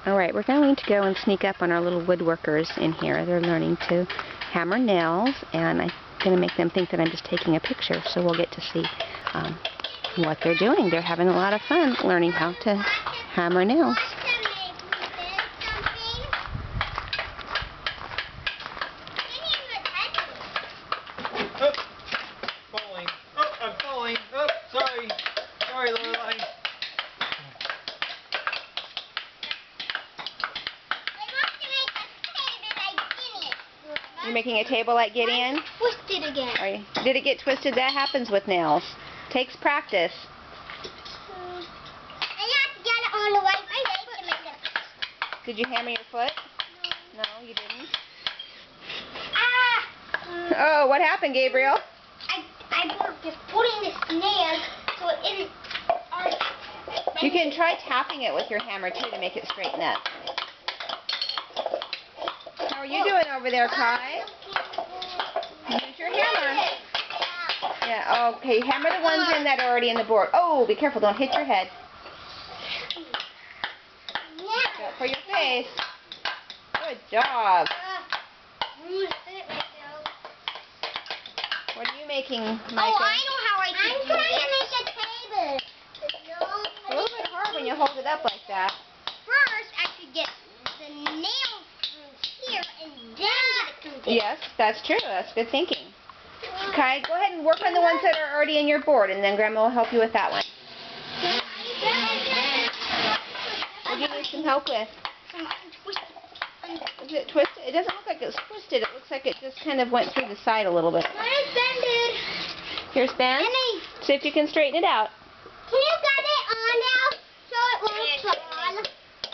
Alright, we're going to go and sneak up on our little woodworkers in here. They're learning to hammer nails, and I'm going to make them think that I'm just taking a picture, so we'll get to see what they're doing. They're having a lot of fun learning how to hammer nails. Oh, falling. Oh, I'm falling. Oh, sorry. Sorry, Lorelai. You're making a table like Gideon? Twisted again. Did it get twisted? That happens with nails. Takes practice. I have to get it on the right place to make it. Did you hammer your foot? No. No, you didn't. Ah! Oh, what happened, Gabriel? I just putting this nail so it isn't. You can try tapping it with your hammer too to make it straighten up. How are you doing over there, Kai? Use your hammer. Yeah, okay. Hammer the ones in that are already in the board. Oh, be careful. Don't hit your head. Go for your face. Good job. What are you making, Micah? Oh, I know how I can do it. I'm trying to make a table. It's a little bit hard when you hold it up like that. First, I should get the nail through here and then get it through there. Yes, that's true. That's good thinking. Kai, go ahead and work on the ones that are already in your board, and then Grandma will help you with that one. What do you need some help with? Is it twisted? It doesn't look like it's twisted. It looks like it just kind of went through the side a little bit. Mine's bended. Here's Ben. See if you can straighten it out. Can you get it on now so it won't fall?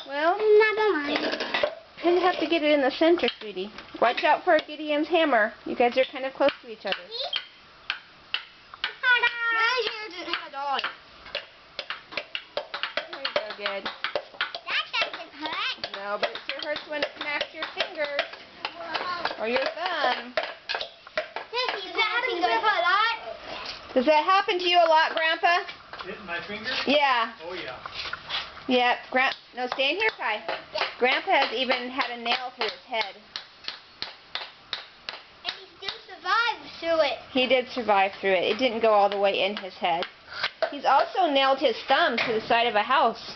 Well, Never mind. kind of have to get it in the center, sweetie. Watch out for Gideon's hammer. You guys are kind of close to each other. My hair didn't have on. There you go, good. That doesn't hurt. No, but it sure hurts when it smacks your fingers or your thumb. Does that happen to you a lot, Grandpa? Hitting my finger? Yeah. Oh, yeah. Yeah. No, stay in here, Kai. Grandpa has even had a nail through his head. And he still survived through it. He did survive through it. It didn't go all the way in his head. He's also nailed his thumb to the side of a house.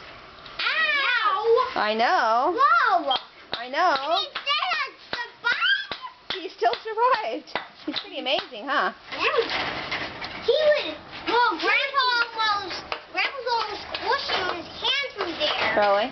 Ow! I know. Whoa! I know. And he still survived. He still survived. He's pretty amazing, huh? He would. Well, Grandpa's almost squishing his hand through there. Really?